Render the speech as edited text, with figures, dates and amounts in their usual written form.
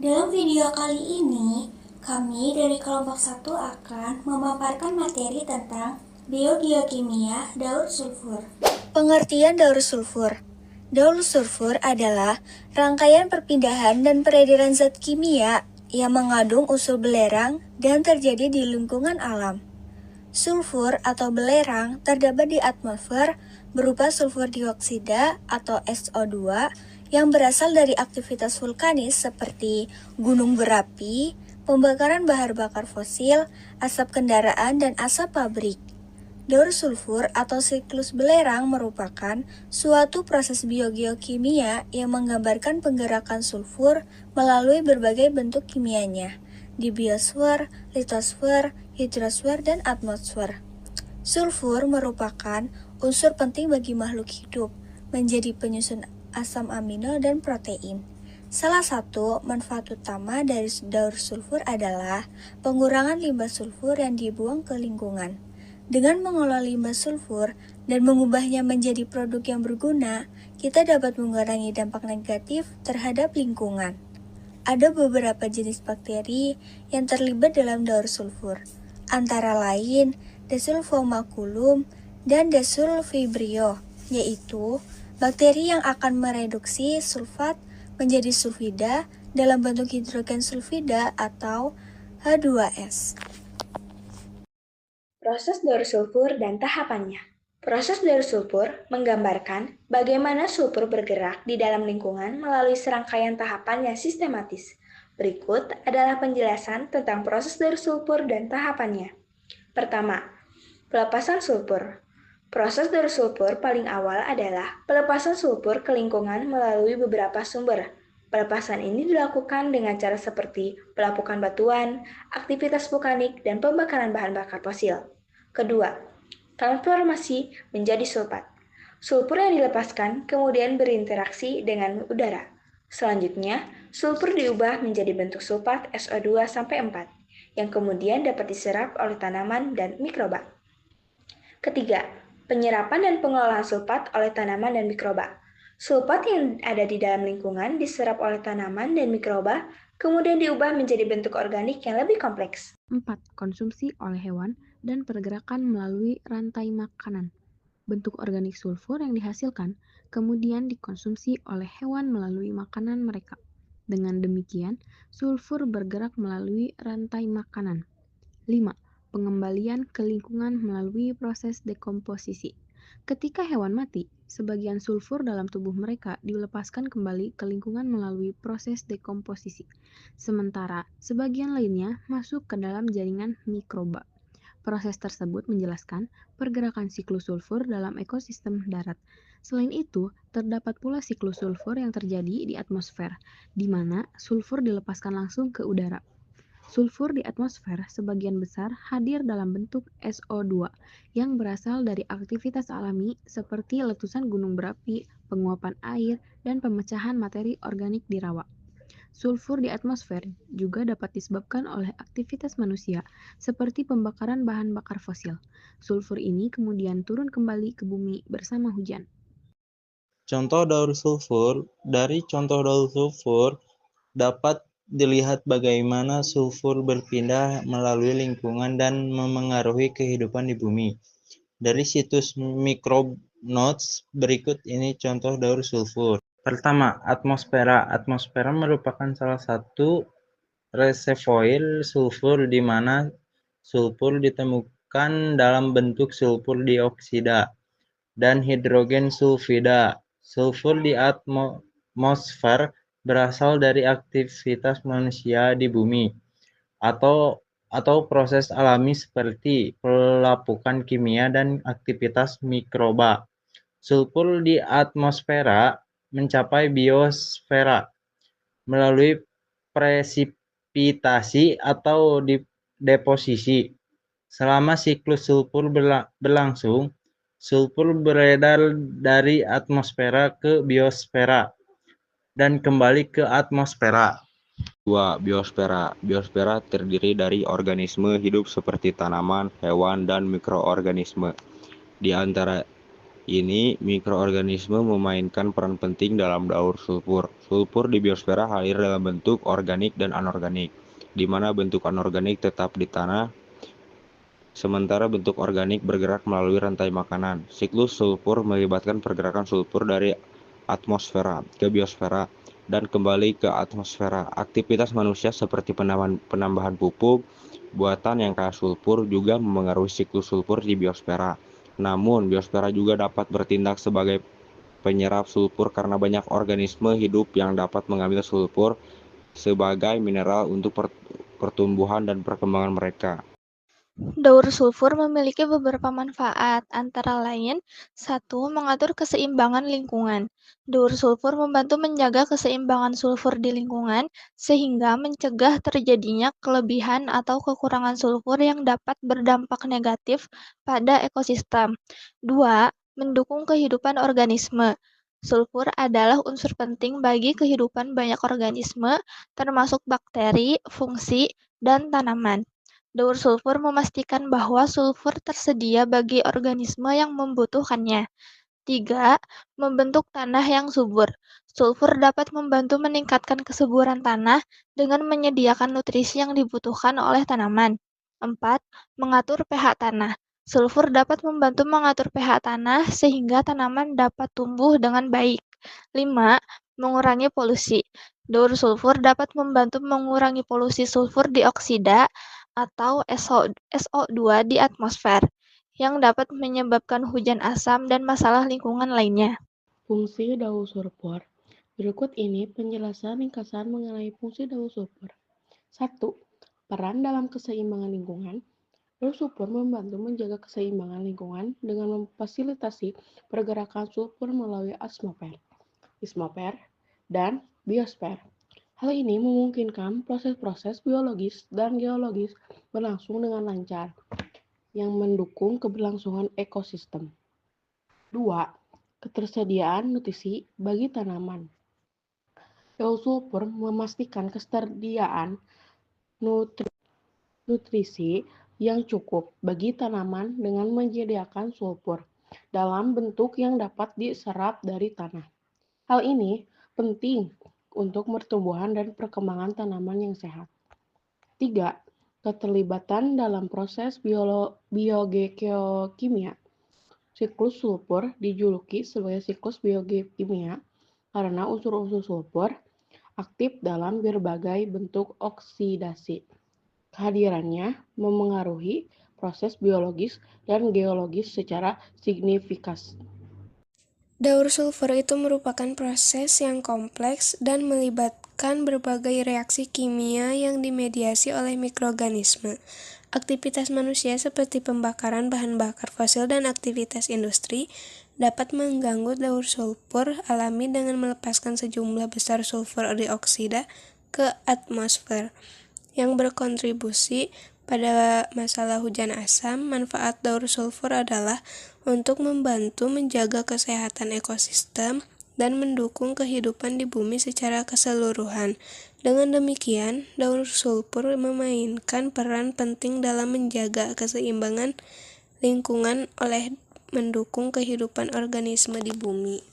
Dalam video kali ini, kami dari kelompok 1 akan memaparkan materi tentang biogeokimia daur sulfur. Pengertian daur sulfur. Daur sulfur adalah rangkaian perpindahan dan peredaran zat kimia yang mengandung unsur belerang dan terjadi di lingkungan alam. Sulfur atau belerang terdapat di atmosfer berupa sulfur dioksida atau SO2 yang berasal dari aktivitas vulkanis seperti gunung berapi, pembakaran bahan bakar fosil, asap kendaraan, dan asap pabrik. Daur sulfur atau siklus belerang merupakan suatu proses biogeokimia yang menggambarkan penggerakan sulfur melalui berbagai bentuk kimianya di biosfer, litosfer, hidrosfer, dan atmosfer. Sulfur merupakan unsur penting bagi makhluk hidup, menjadi penyusun asam amino dan protein. Salah satu manfaat utama dari daur sulfur adalah pengurangan limbah sulfur yang dibuang ke lingkungan. Dengan mengolah limbah sulfur dan mengubahnya menjadi produk yang berguna, kita dapat mengurangi dampak negatif terhadap lingkungan. Ada beberapa jenis bakteri yang terlibat dalam daur sulfur, antara lain Desulfomaculum dan Desulfibrio, yaitu bakteri yang akan mereduksi sulfat menjadi sulfida dalam bentuk hidrogen sulfida atau H2S. Proses daur sulfur dan tahapannya. Proses daur sulfur menggambarkan bagaimana sulfur bergerak di dalam lingkungan melalui serangkaian tahapan yang sistematis. Berikut adalah penjelasan tentang proses daur sulfur dan tahapannya. Pertama, pelepasan sulfur. Proses daur sulfur paling awal adalah pelepasan sulfur ke lingkungan melalui beberapa sumber. Pelepasan ini dilakukan dengan cara seperti pelapukan batuan, aktivitas vulkanik, dan pembakaran bahan bakar fosil. Kedua, transformasi menjadi sulfat. Sulfur yang dilepaskan kemudian berinteraksi dengan udara. Selanjutnya, sulfur diubah menjadi bentuk sulfat SO2-4 yang kemudian dapat diserap oleh tanaman dan mikroba. Ketiga, penyerapan dan pengolahan sulfat oleh tanaman dan mikroba. Sulfat yang ada di dalam lingkungan diserap oleh tanaman dan mikroba, kemudian diubah menjadi bentuk organik yang lebih kompleks. 4. Konsumsi oleh hewan dan pergerakan melalui rantai makanan. Bentuk organik sulfur yang dihasilkan kemudian dikonsumsi oleh hewan melalui makanan mereka. Dengan demikian, sulfur bergerak melalui rantai makanan. 5. Pengembalian ke lingkungan melalui proses dekomposisi. Ketika hewan mati, sebagian sulfur dalam tubuh mereka dilepaskan kembali ke lingkungan melalui proses dekomposisi, sementara sebagian lainnya masuk ke dalam jaringan mikroba. Proses tersebut menjelaskan pergerakan siklus sulfur dalam ekosistem darat. Selain itu, terdapat pula siklus sulfur yang terjadi di atmosfer, di mana sulfur dilepaskan langsung ke udara. Sulfur di atmosfer sebagian besar hadir dalam bentuk SO2 yang berasal dari aktivitas alami seperti letusan gunung berapi, penguapan air, dan pemecahan materi organik di rawa. Sulfur di atmosfer juga dapat disebabkan oleh aktivitas manusia seperti pembakaran bahan bakar fosil. Sulfur ini kemudian turun kembali ke bumi bersama hujan. Contoh daur sulfur. Dari contoh daur sulfur dapat dilihat bagaimana sulfur berpindah melalui lingkungan dan memengaruhi kehidupan di bumi. Dari situs Microbes berikut ini contoh daur sulfur. Pertama, atmosfera. Atmosfera merupakan salah satu reservoir sulfur di mana sulfur ditemukan dalam bentuk sulfur dioksida dan hidrogen sulfida. Sulfur di atmosfer berasal dari aktivitas manusia di bumi atau proses alami seperti pelapukan kimia dan aktivitas mikroba. Sulfur di atmosfera mencapai biosfera melalui presipitasi atau deposisi. Selama siklus sulfur berlangsung, sulfur beredar dari atmosfera ke biosfera dan kembali ke atmosfera. 2. Biosfera. Biosfera terdiri dari organisme hidup seperti tanaman, hewan, dan mikroorganisme. Di antara Ini mikroorganisme memainkan peran penting dalam daur sulfur. Sulfur di biosfera hadir dalam bentuk organik dan anorganik, di mana bentuk anorganik tetap di tanah, sementara bentuk organik bergerak melalui rantai makanan. Siklus sulfur melibatkan pergerakan sulfur dari atmosfera ke biosfera dan kembali ke atmosfera. Aktivitas manusia seperti penambahan pupuk buatan yang kaya sulfur juga memengaruhi siklus sulfur di biosfera. Namun, biosfera juga dapat bertindak sebagai penyerap sulfur karena banyak organisme hidup yang dapat mengambil sulfur sebagai mineral untuk pertumbuhan dan perkembangan mereka. Daur sulfur memiliki beberapa manfaat, antara lain, 1. Mengatur keseimbangan lingkungan. Daur sulfur membantu menjaga keseimbangan sulfur di lingkungan, sehingga mencegah terjadinya kelebihan atau kekurangan sulfur yang dapat berdampak negatif pada ekosistem. 2. Mendukung kehidupan organisme. Sulfur adalah unsur penting bagi kehidupan banyak organisme, termasuk bakteri, fungsi, dan tanaman. Daur sulfur memastikan bahwa sulfur tersedia bagi organisme yang membutuhkannya. 3. Membentuk tanah yang subur. Sulfur dapat membantu meningkatkan kesuburan tanah dengan menyediakan nutrisi yang dibutuhkan oleh tanaman. 4. Mengatur pH tanah. Sulfur dapat membantu mengatur pH tanah sehingga tanaman dapat tumbuh dengan baik. 5. Mengurangi polusi. Daur sulfur dapat membantu mengurangi polusi sulfur dioksida atau SO2 di atmosfer, yang dapat menyebabkan hujan asam dan masalah lingkungan lainnya. Fungsi daur sulfur. Berikut ini penjelasan ringkasan mengenai fungsi daur sulfur. 1. Peran dalam keseimbangan lingkungan. Daur sulfur membantu menjaga keseimbangan lingkungan dengan memfasilitasi pergerakan sulfur melalui atmosfer, dan biosfer. Hal ini memungkinkan proses-proses biologis dan geologis berlangsung dengan lancar, yang mendukung keberlangsungan ekosistem. 2. Ketersediaan nutrisi bagi tanaman. Daur sulfur memastikan ketersediaan nutrisi yang cukup bagi tanaman dengan menyediakan sulfur dalam bentuk yang dapat diserap dari tanah. Hal ini penting untuk pertumbuhan dan perkembangan tanaman yang sehat. 3. Keterlibatan dalam proses biogeokimia. Siklus sulfur dijuluki sebagai siklus biogeokimia karena unsur-unsur sulfur aktif dalam berbagai bentuk oksidasi. Kehadirannya memengaruhi proses biologis dan geologis secara signifikan. Daur sulfur itu merupakan proses yang kompleks dan melibatkan berbagai reaksi kimia yang dimediasi oleh mikroorganisme. Aktivitas manusia seperti pembakaran bahan bakar fosil dan aktivitas industri dapat mengganggu daur sulfur alami dengan melepaskan sejumlah besar sulfur dioksida ke atmosfer, yang berkontribusi pada masalah hujan asam. Manfaat daur sulfur adalah untuk membantu menjaga kesehatan ekosistem dan mendukung kehidupan di bumi secara keseluruhan. Dengan demikian, daur sulfur memainkan peran penting dalam menjaga keseimbangan lingkungan oleh mendukung kehidupan organisme di bumi.